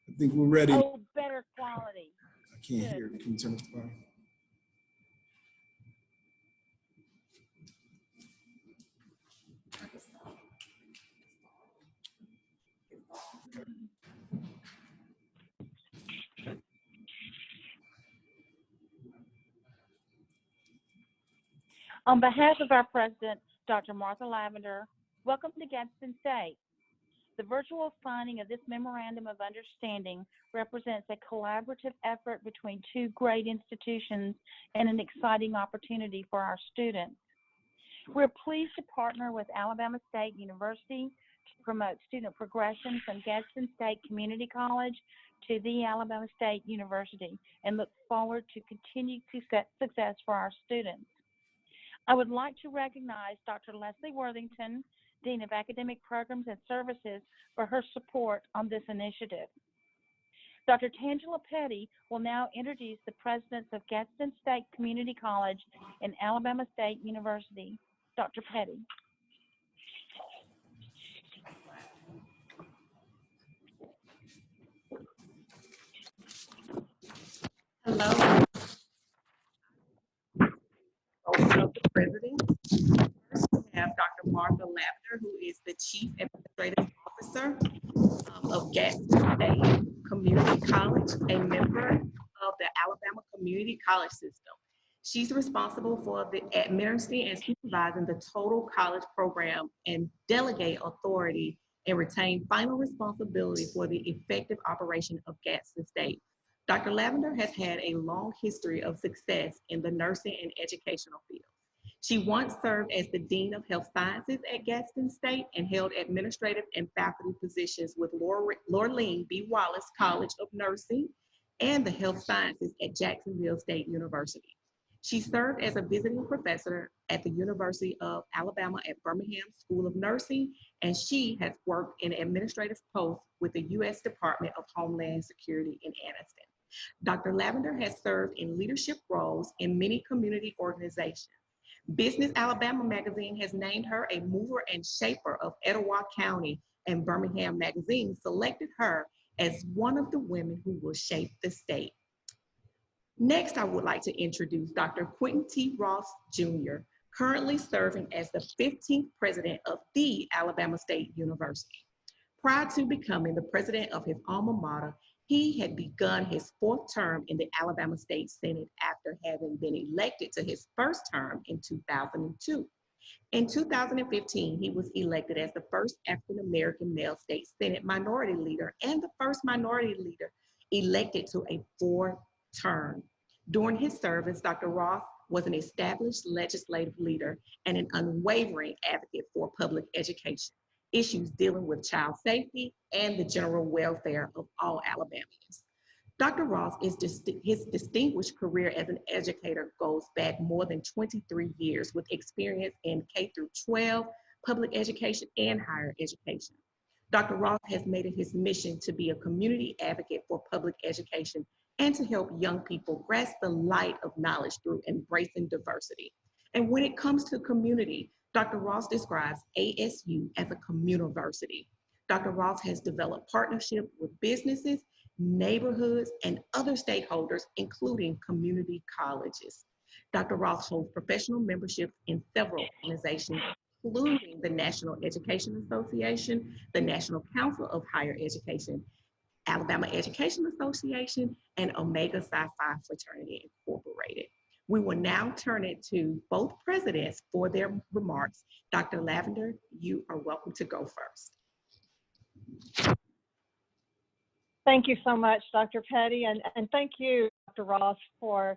I think we're ready. Oh, better quality. I can't hear. Can you turn off the volume? On behalf of our president, Dr. Martha Lavender, welcome to Gadsden State. The virtual signing of this memorandum of understanding represents a collaborative effort between two great institutions and an exciting opportunity for our students. We're pleased to partner with Alabama State University to promote student progression from Gadsden State Community College to the Alabama State University and look forward to continued success for our students. I would like to recognize Dr. Leslie Worthington, Dean of Academic Programs and Services, for her support on this initiative. Dr. Tangela Petty will now introduce the presidents of Gadsden State Community College and Alabama State University. Dr. Petty. Hello. Of the president. First, we have Dr. Martha Lavender, who is the Chief Administrative Officer of Gadsden State Community College, a member of the Alabama Community College System. She's responsible for the administering and supervising the total college program and delegate authority and retain final responsibility for the effective operation of Gadsden State. Dr. Lavender has had a long history of success in the nursing and educational field. She once served as the Dean of Health Sciences at Gadsden State and held administrative and faculty positions with Lorleen B. Wallace College of Nursing and the Health Sciences at Jacksonville State University. She served as a visiting professor at the University of Alabama at Birmingham School of Nursing, and she has worked in administrative posts with the U.S. Department of Homeland Security in Anniston. Dr. Lavender has served in leadership roles in many community organizations. Business Alabama magazine has named her a mover and shaper of Etowah County, and Birmingham magazine selected her as one of the women who will shape the state. Next, I would like to introduce Dr. Quentin T. Ross Jr., currently serving as the 15th president of the Alabama State University. Prior to becoming the president of his alma mater, he had begun his 4th term in the Alabama State Senate after having been elected to his 1st term in 2002. In 2015, he was elected as the first African-American male state Senate minority leader and the first minority leader elected to a 4th term. During his service, Dr. Ross was an established legislative leader and an unwavering advocate for public education, issues dealing with child safety and the general welfare of all Alabamians. Dr. Ross, his distinguished career as an educator goes back more than 23 years with experience in K through 12, public education, and higher education. Dr. Ross has made it his mission to be a community advocate for public education and to help young people grasp the light of knowledge through embracing diversity. And when it comes to community, Dr. Ross describes ASU as a communiversity. Dr. Ross has developed partnerships with businesses, neighborhoods, and other stakeholders, including community colleges. Dr. Ross holds professional memberships in several organizations, including the National Education Association, the National Council of Higher Education, Alabama Education Association, and Omega Psi Phi Fraternity Incorporated. We will now turn it to both presidents for their remarks. Dr. Lavender, you are welcome to go first. Thank you so much, Dr. Petty, and thank you, Dr. Ross, for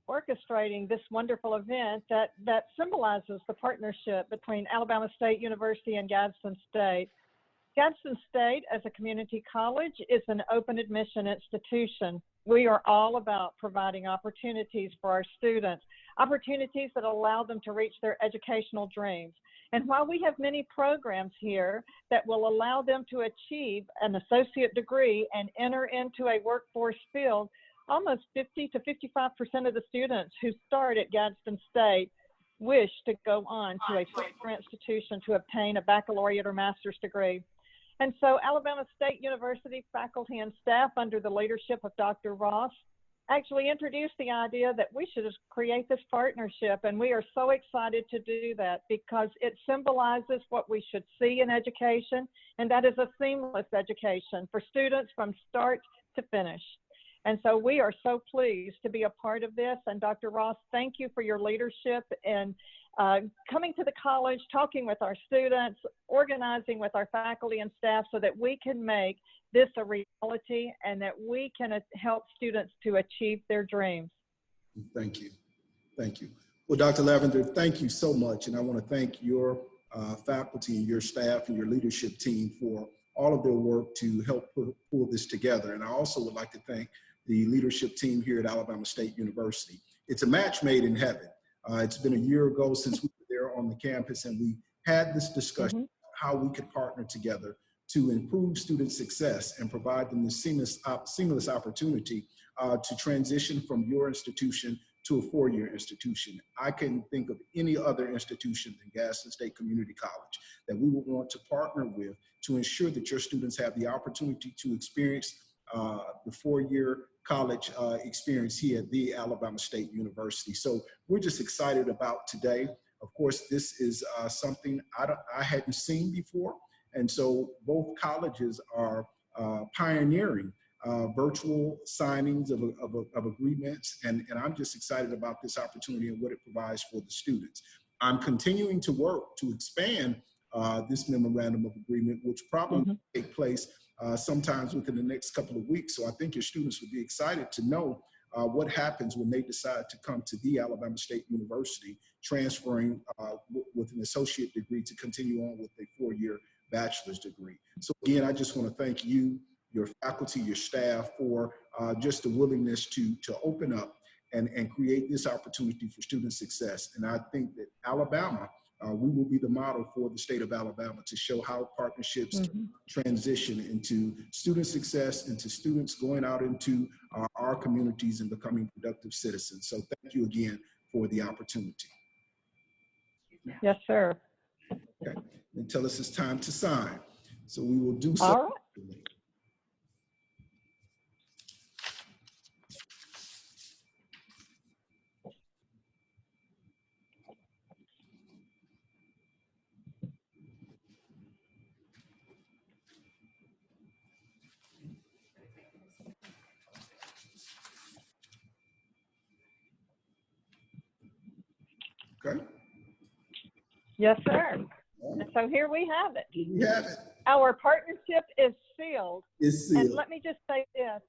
orchestrating this wonderful event that symbolizes the partnership between Alabama State University and Gadsden State. Gadsden State, as a community college, is an open admission institution. We are all about providing opportunities for our students, opportunities that allow them to reach their educational dreams. And while we have many programs here that will allow them to achieve an associate degree and enter into a workforce field, almost 50 to 55% of the students who start at Gadsden State wish to go on to a four-year institution to obtain a baccalaureate or master's degree. And so Alabama State University faculty and staff under the leadership of Dr. Ross actually introduced the idea that we should create this partnership. And we are so excited to do that because it symbolizes what we should see in education, and that is a seamless education for students from start to finish. And so we are so pleased to be a part of this. And Dr. Ross, thank you for your leadership in coming to the college, talking with our students, organizing with our faculty and staff so that we can make this a reality and that we can help students to achieve their dreams. Thank you. Thank you. Well, Dr. Lavender, thank you so much. And I want to thank your faculty and your staff and your leadership team for all of their work to help pull this together. And I also would like to thank the leadership team here at Alabama State University. It's a match made in heaven. It's been a year ago since we were there on the campus, and we had this discussion how we could partner together to improve student success and provide them the seamless opportunity to transition from your institution to a four-year institution. I can think of any other institution than Gadsden State Community College that we would want to partner with to ensure that your students have the opportunity to experience the four-year college experience here at the Alabama State University. So we're just excited about today. Of course, this is something I hadn't seen before. And so both colleges are pioneering virtual signings of agreements. And I'm just excited about this opportunity and what it provides for the students. I'm continuing to work to expand this memorandum of agreement, which probably will take place sometimes within the next couple of weeks. So I think your students would be excited to know what happens when they decide to come to the Alabama State University, transferring with an associate degree to continue on with a four-year bachelor's degree. So again, I just want to thank you, your faculty, your staff for just the willingness to open up and create this opportunity for student success. And I think that Alabama, we will be the model for the state of Alabama to show how partnerships transition into student success, into students going out into our communities and becoming productive citizens. So thank you again for the opportunity. Yes, sir. Okay, and tell us it's time to sign. So we will do so. All right. Okay. Yes, sir. And so here we have it. Here we have it. Our partnership is sealed. It's sealed. And let me just say this.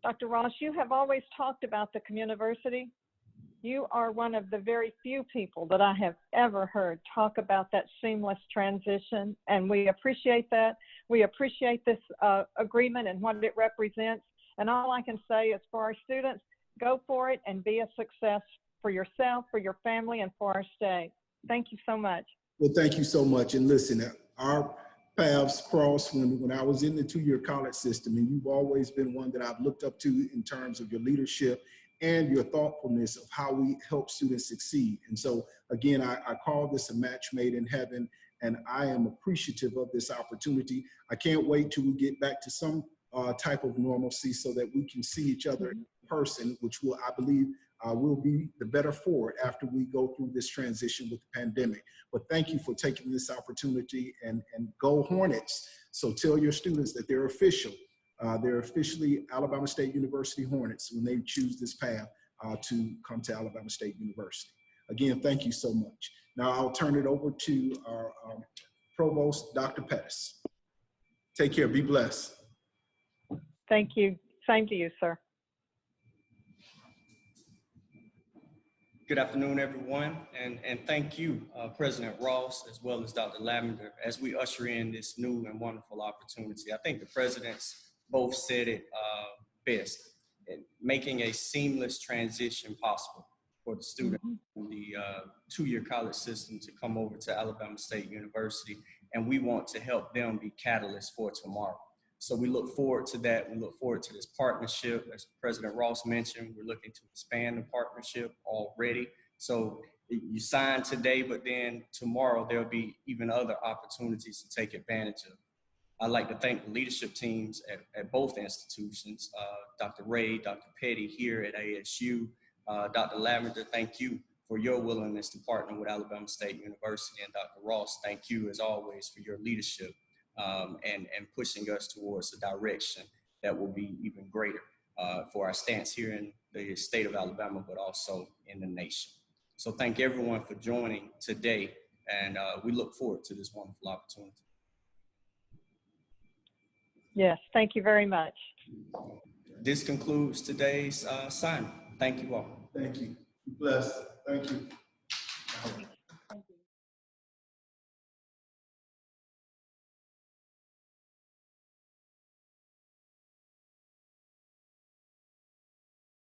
Dr. Ross, you have always talked about the communiversity. You are one of the very few people that I have ever heard talk about that seamless transition, and we appreciate that. We appreciate this agreement and what it represents. And all I can say is for our students, go for it and be a success for yourself, for your family, and for our state. Thank you so much. Well, thank you so much. And listen, our paths crossed when I was in the two-year college system, and you've always been one that I've looked up to in terms of your leadership and your thoughtfulness of how we help students succeed. And so again, I call this a match made in heaven, and I am appreciative of this opportunity. I can't wait till we get back to some type of normalcy so that we can see each other in person, which will, I believe, will be the better for it after we go through this transition with the pandemic. But thank you for taking this opportunity, and go Hornets. So tell your students that they're official. They're officially Alabama State University Hornets when they choose this path to come to Alabama State University. Again, thank you so much. Now I'll turn it over to our Provost, Dr. Pettis. Take care, be blessed. Thank you. Same to you, sir. Good afternoon, everyone, and thank you, President Ross, as well as Dr. Lavender, as we usher in this new and wonderful opportunity. I think the presidents both said it best, in making a seamless transition possible for the student in the two-year college system to come over to Alabama State University, and we want to help them be catalysts for tomorrow. So we look forward to that. We look forward to this partnership. As President Ross mentioned, we're looking to expand the partnership already. So you sign today, but then tomorrow there'll be even other opportunities to take advantage of. I'd like to thank the leadership teams at both institutions, Dr. Ray, Dr. Petty here at ASU, Dr. Lavender, thank you for your willingness to partner with Alabama State University, and Dr. Ross, thank you as always for your leadership and pushing us towards a direction that will be even greater for our stance here in the state of Alabama, but also in the nation. So thank everyone for joining today, and we look forward to this wonderful opportunity. Yes, thank you very much. This concludes today's signing. Thank you all. Thank you. Be blessed. Thank you.